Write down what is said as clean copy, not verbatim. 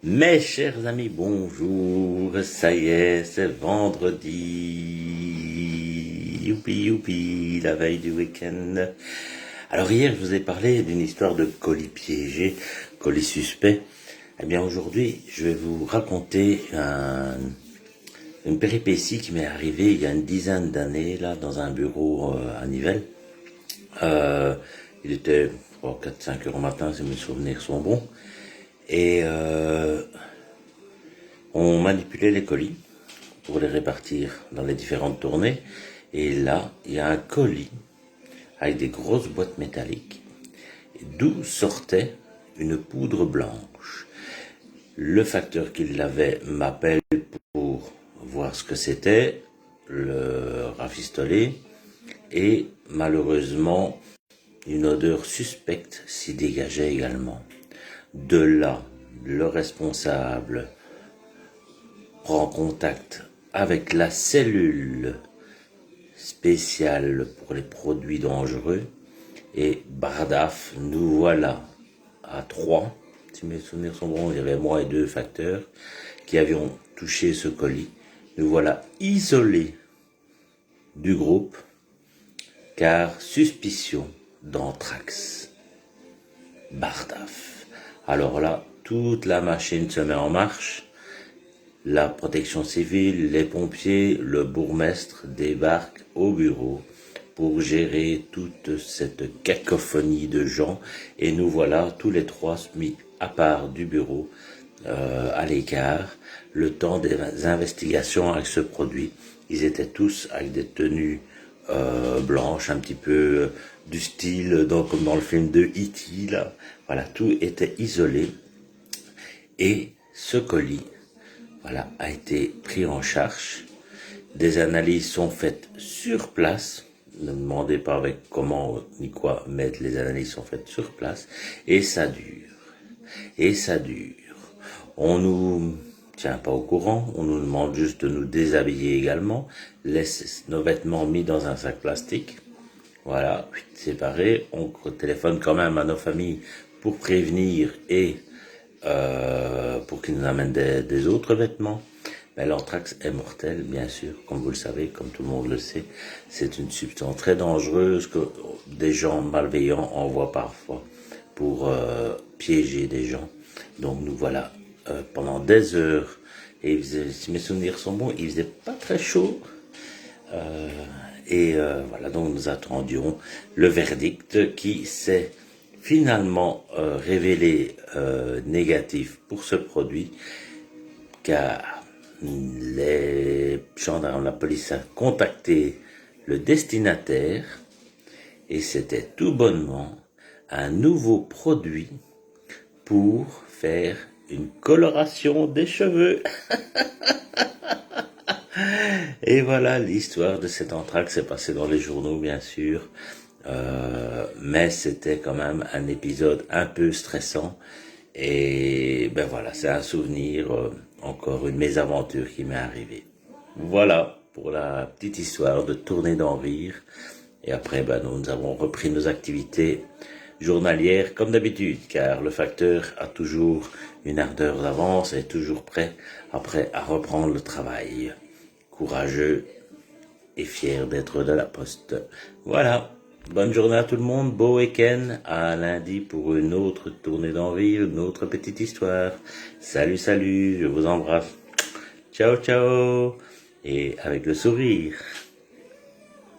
Mes chers amis, bonjour, ça y est, c'est vendredi, youpi youpi, la veille du week-end. Alors hier, je vous ai parlé d'une histoire de colis piégé, colis suspect. Eh bien aujourd'hui, je vais vous raconter une péripétie qui m'est arrivée il y a une dizaine d'années, là, dans un bureau à Nivelles. Il était 4-5 heures au matin, si mes souvenirs sont bons. Et on manipulait les colis pour les répartir dans les différentes tournées. Et là, il y a un colis avec des grosses boîtes métalliques, d'où sortait une poudre blanche. Le facteur qui l'avait m'appelle pour voir ce que c'était, le rafistoler, et malheureusement, une odeur suspecte s'y dégageait également. De là, le responsable prend contact avec la cellule spéciale pour les produits dangereux et bardaf, nous voilà à 3, si mes souvenirs sont bons, il y avait moi et 2 facteurs qui avions touché ce colis. Nous voilà isolés du groupe car suspicion d'anthrax. Bardaf. Alors là, toute la machine se met en marche. La protection civile, les pompiers, le bourgmestre débarquent au bureau pour gérer toute cette cacophonie de gens. Et nous voilà tous les trois mis à part du bureau, à l'écart, le temps des investigations avec ce produit. Ils étaient tous avec des tenues blanches, un petit peu du style comme dans le film de E.T. là. Voilà, tout était isolé. Et ce colis, voilà, a été pris en charge. Des analyses sont faites sur place. Ne me demandez pas avec comment ni quoi, mais les analyses sont faites sur place. Et ça dure. Et ça dure. On nous tient pas au courant. On nous demande juste de nous déshabiller également. Laisse nos vêtements mis dans un sac plastique. Voilà, séparés. On téléphone quand même à nos familles pour prévenir et pour qu'ils nous amènent des autres vêtements. Mais l'anthrax est mortel, bien sûr, comme vous le savez, comme tout le monde le sait. C'est une substance très dangereuse que des gens malveillants envoient parfois pour piéger des gens. Donc nous voilà pendant des heures. Et si mes souvenirs sont bons, il faisait pas très chaud. Voilà, donc nous attendions le verdict qui s'est finalement révélé négatif pour ce produit, car les gendarmes, la police a contacté le destinataire et c'était tout bonnement un nouveau produit pour faire une coloration des cheveux. Et voilà, l'histoire de cet anthrax s'est passée dans les journaux, bien sûr. Mais c'était quand même un épisode un peu stressant. Et ben voilà, c'est un souvenir, encore une mésaventure qui m'est arrivée. Voilà pour la petite histoire de tournée d'en rire. Et après, ben, nous avons repris nos activités journalières comme d'habitude, car le facteur a toujours une ardeur d'avance et est toujours prêt après à reprendre le travail. Courageux et fier d'être de la poste. Voilà. Bonne journée à tout le monde, beau week-end, à lundi pour une autre tournée d'en rire, une autre petite histoire. Salut, salut, je vous embrasse. Ciao, ciao. Et avec le sourire.